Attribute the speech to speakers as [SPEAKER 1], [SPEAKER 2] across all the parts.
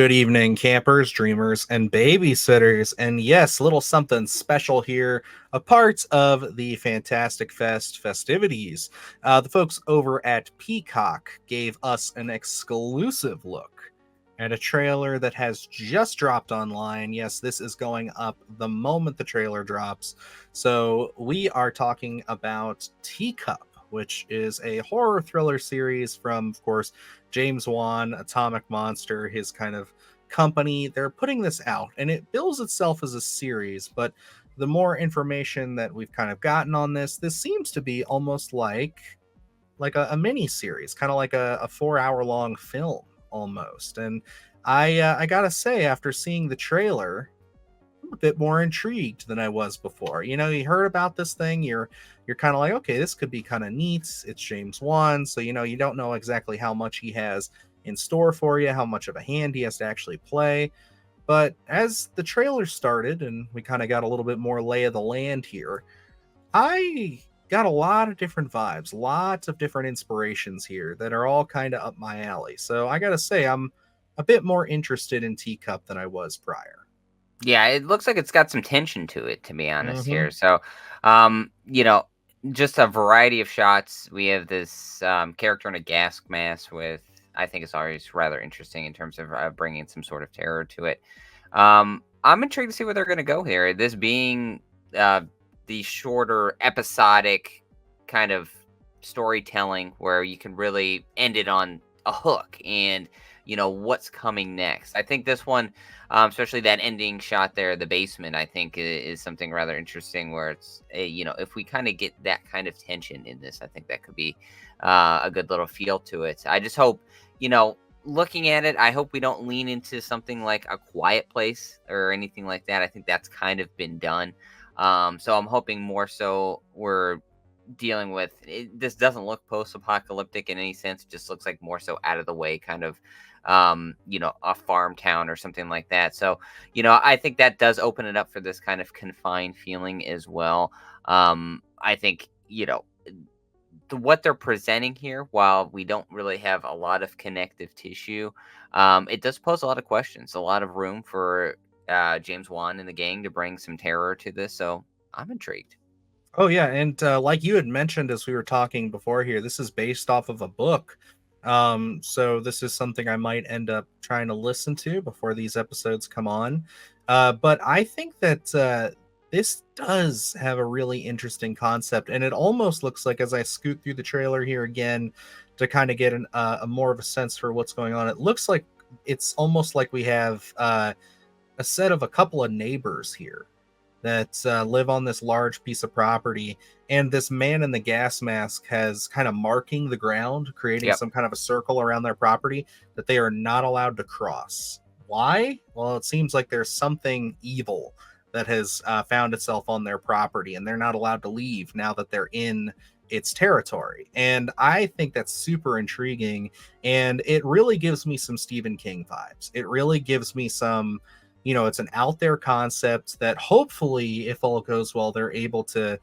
[SPEAKER 1] Good evening, campers, dreamers, and babysitters. And yes, little something special here, a part of the Fantastic Fest festivities. The folks over at Peacock gave us an exclusive look at a trailer that has just dropped online. Yes, this is going up the moment the trailer drops. So we are talking about Teacup, which is a horror thriller series from, of course, James Wan, Atomic Monster, his kind of company. They're putting this out and it bills itself as a series, but the more information that we've kind of gotten on this seems to be almost like a mini series, kind of like a 4 hour long film almost. And I gotta say, after seeing the trailer, I'm a bit more intrigued than I was before. You know, you heard about this thing, you're kind of like, okay, this could be kind of neat. It's James Wan, so you know, you don't know exactly how much he has in store for you, how much of a hand he has to actually play. But as the trailer started and we kind of got a little bit more lay of the land here, I got a lot of different vibes, lots of different inspirations here that are all kind of up my alley. So I gotta say, I'm a bit more interested in Teacup than I was prior.
[SPEAKER 2] Yeah, it looks like it's got some tension to it, to be honest
[SPEAKER 1] Mm-hmm.
[SPEAKER 2] here. So, um, you know, just a variety of shots. We have this character in a gas mask with, I think it's always rather interesting in terms of bringing some sort of terror to it. I'm intrigued to see where they're going to go here. This being uh, the shorter episodic kind of storytelling where you can really end it on a hook and what's coming next. I think this one, especially that ending shot there, the basement, I think is something rather interesting. Where it's if we kind of get that kind of tension in this, I think that could be a good little feel to it. I just hope, looking at it, I hope we don't lean into something like A Quiet Place or anything like that. I think that's kind of been done. So I'm hoping more so we're dealing with it. This doesn't look post-apocalyptic in any sense. It just looks like more so out of the way kind of a farm town or something like that. So I think that does open it up for this kind of confined feeling as well. I think what they're presenting here, while we don't really have a lot of connective tissue, it does pose a lot of questions, a lot of room for James Wan and the gang to bring some terror to this. So I'm intrigued.
[SPEAKER 1] Oh yeah, and like you had mentioned as we were talking before here, this is based off of a book. So this is something I might end up trying to listen to before these episodes come on. But I think that this does have a really interesting concept, and it almost looks like, as I scoot through the trailer here again to kind of get a more of a sense for what's going on, it looks like it's almost like we have a set of a couple of neighbors here that live on this large piece of property. And this man in the gas mask has kind of marking the ground, creating
[SPEAKER 2] Yep.
[SPEAKER 1] some kind of a circle around their property that they are not allowed to cross. Why? Well, it seems like there's something evil that has found itself on their property, and they're not allowed to leave now that they're in its territory. And I think that's super intriguing. And it really gives me some Stephen King vibes. It really gives me some, it's an out there concept that hopefully, if all goes well, they're able to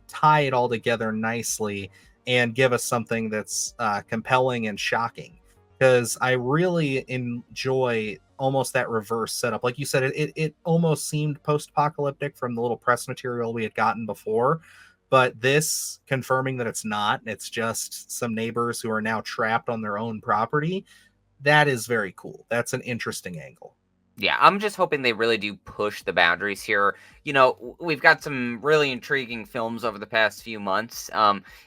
[SPEAKER 1] tie it all together nicely and give us something that's compelling and shocking. Because I really enjoy almost that reverse setup. Like you said, it almost seemed post-apocalyptic from the little press material we had gotten before, but this confirming that it's not, it's just some neighbors who are now trapped on their own property. That is very cool. That's an interesting angle.
[SPEAKER 2] Yeah, I'm just hoping they really do push the boundaries here. We've got some really intriguing films over the past few months,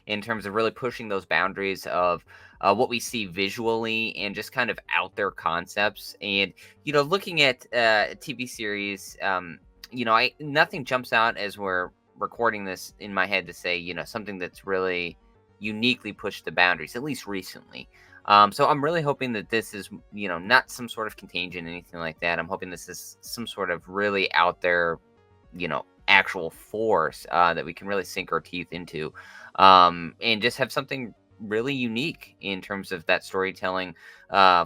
[SPEAKER 2] in terms of really pushing those boundaries of what we see visually and just kind of out there concepts. And looking at TV series, I nothing jumps out as we're recording this in my head to say something that's really uniquely pushed the boundaries, at least recently. So I'm really hoping that this is, not some sort of contagion, anything like that. I'm hoping this is some sort of really out there, actual force that we can really sink our teeth into, and just have something really unique in terms of that storytelling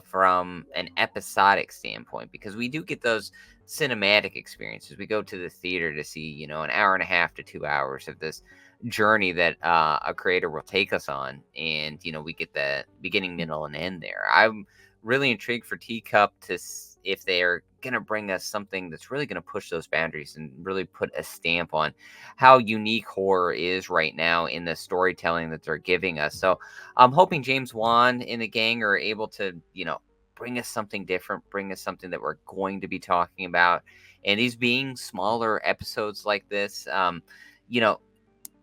[SPEAKER 2] from an episodic standpoint, because we do get those cinematic experiences. We go to the theater to see, an hour and a half to 2 hours of this journey that a creator will take us on, and we get the beginning, middle, and end there. I'm really intrigued for Teacup if they're going to bring us something that's really going to push those boundaries and really put a stamp on how unique horror is right now in the storytelling that they're giving us. So I'm hoping James Wan and the gang are able to, bring us something different, bring us something that we're going to be talking about. And these being smaller episodes like this, you know,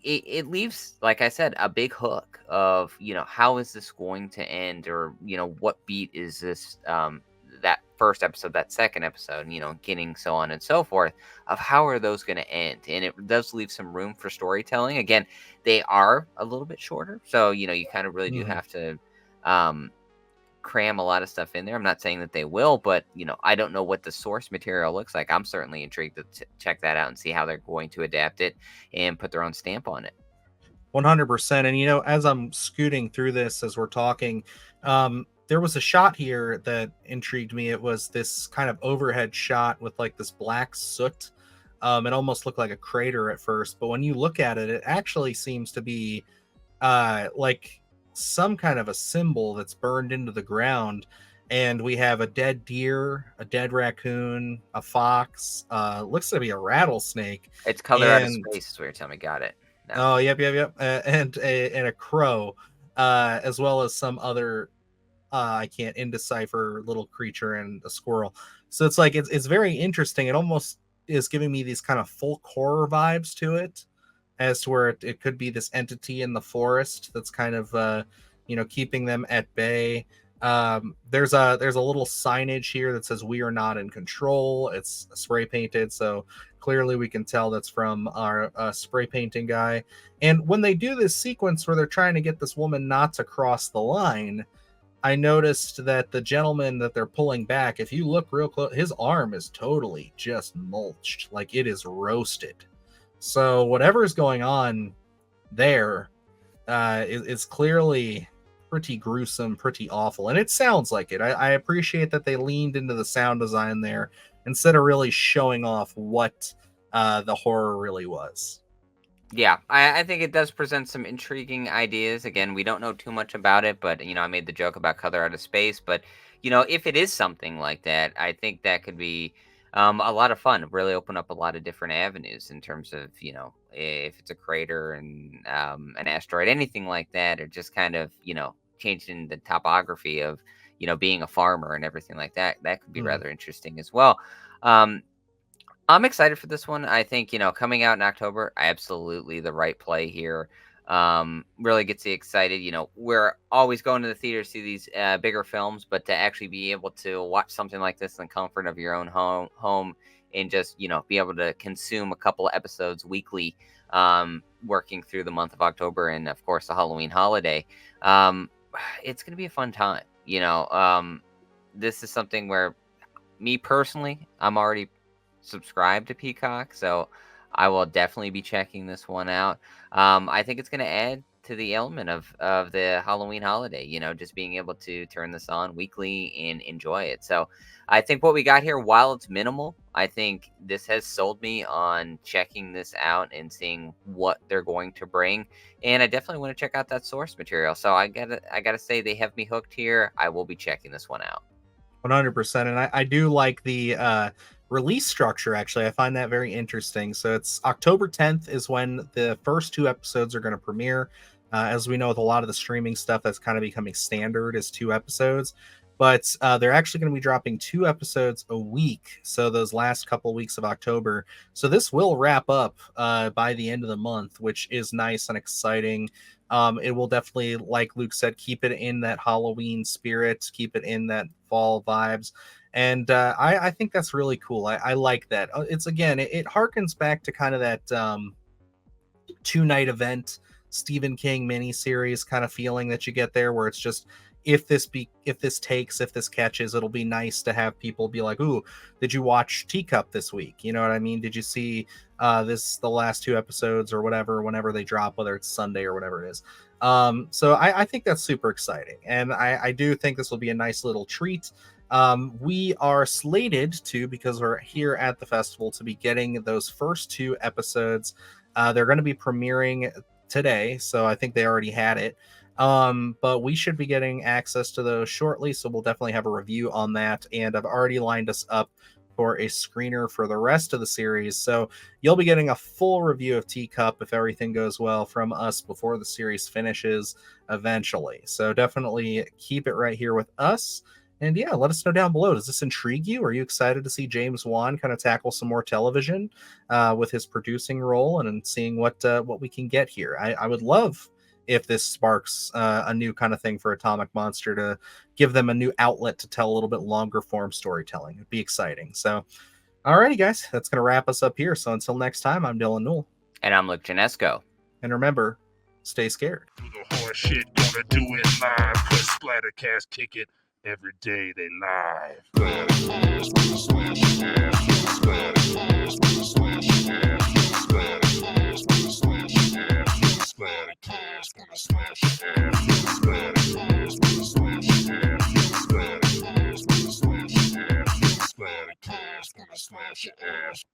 [SPEAKER 2] it leaves, like I said, a big hook of, how is this going to end, or, what beat is this, that first episode, that second episode, getting so on and so forth, of how are those going to end. And it does leave some room for storytelling. Again, they are a little bit shorter. So, you kind of really do
[SPEAKER 1] Mhm.
[SPEAKER 2] have to, um, cram a lot of stuff in there. I'm not saying that they will, but I don't know what the source material looks like. I'm certainly intrigued to check that out and see how they're going to adapt it and put their own stamp on it.
[SPEAKER 1] 100%. And as I'm scooting through this as we're talking, there was a shot here that intrigued me. It was this kind of overhead shot with like this black soot. It almost looked like a crater at first, but when you look at it, it actually seems to be like some kind of a symbol that's burned into the ground. And we have a dead deer, a dead raccoon, a fox, looks to be a rattlesnake,
[SPEAKER 2] It's Color Out of
[SPEAKER 1] and
[SPEAKER 2] Space is where you're telling me. Got it now.
[SPEAKER 1] oh, yep, and a crow, as well as some other I can't indecipher little creature and a squirrel. So it's like it's very interesting. It almost is giving me these kind of folk horror vibes to it, as to where it could be this entity in the forest that's kind of keeping them at bay. There's a little signage here that says "We are not in control." It's spray painted, so clearly we can tell that's from our spray painting guy. And when they do this sequence where they're trying to get this woman not to cross the line, I noticed that the gentleman that they're pulling back, if you look real close, his arm is totally just mulched, like it is roasted. So whatever is going on there is clearly pretty gruesome, pretty awful, and it sounds like it. I appreciate that they leaned into the sound design there instead of really showing off what the horror really was.
[SPEAKER 2] Yeah, I think it does present some intriguing ideas. Again, we don't know too much about it, but I made the joke about Color Out of Space. But if it is something like that, I think that could be a lot of fun. Really open up a lot of different avenues in terms of if it's a crater and an asteroid, anything like that, or just kind of changing the topography of being a farmer and everything like that. That could be
[SPEAKER 1] Hmm.
[SPEAKER 2] rather interesting as well. Um, I'm excited for this one. I think, coming out in October, absolutely the right play here. Really gets you excited. We're always going to the theater to see these bigger films, but to actually be able to watch something like this in the comfort of your own home and just, be able to consume a couple of episodes weekly, working through the month of October and, of course, the Halloween holiday. Um, it's going to be a fun time. This is something where me personally, I'm already subscribed to Peacock, so I will definitely be checking this one out. I think it's going to add to the element of the Halloween holiday. Just being able to turn this on weekly and enjoy it. So I think what we got here, while it's minimal, I think this has sold me on checking this out and seeing what they're going to bring. And I definitely want to check out that source material. So I gotta say they have me hooked here. I will be checking this one out.
[SPEAKER 1] 100%. And I do like the release structure, actually. I find that very interesting. So it's October 10th is when the first two episodes are going to premiere. As we know, with a lot of the streaming stuff, that's kind of becoming standard is 2 episodes. But they're actually going to be dropping 2 episodes a week. So those last couple weeks of October. So this will wrap up by the end of the month, which is nice and exciting. It will definitely, like Luke said, keep it in that Halloween spirit, keep it in that fall vibes. And I think that's really cool. I like that. It's again, it harkens back to kind of that 2 night event Stephen King miniseries kind of feeling that you get there, where it's just if this catches, it'll be nice to have people be like, "Ooh, did you watch Teacup this week?" You know what I mean? Did you see the last 2 episodes or whatever, whenever they drop, whether it's Sunday or whatever it is. So I think that's super exciting, and I do think this will be a nice little treat. We are slated to, because we're here at the festival, to be getting those first 2 episodes. They're going to be premiering today, so I think they already had it. But we should be getting access to those shortly, so we'll definitely have a review on that. And I've already lined us up for a screener for the rest of the series, so you'll be getting a full review of Teacup if everything goes well from us before the series finishes eventually. So definitely keep it right here with us. And yeah, let us know down below. Does this intrigue you? Are you excited to see James Wan kind of tackle some more television with his producing role and seeing what we can get here? I would love if this sparks a new kind of thing for Atomic Monster to give them a new outlet to tell a little bit longer form storytelling. It'd be exciting. So, alrighty, guys, that's going to wrap us up here. So until next time, I'm Dylan Newell.
[SPEAKER 2] And I'm Luke Janesco.
[SPEAKER 1] And remember, stay scared.
[SPEAKER 3] Do the hard shit, gonna do it live. Cause Splattercast kick it every day they live. Splattercast, slash ass. Splattercast, slash ass. Splattercast, slash ass. Splattercast, slash ass. Splattercast, slash ass. Splattercast, slash ass. Splattercast, slash ass.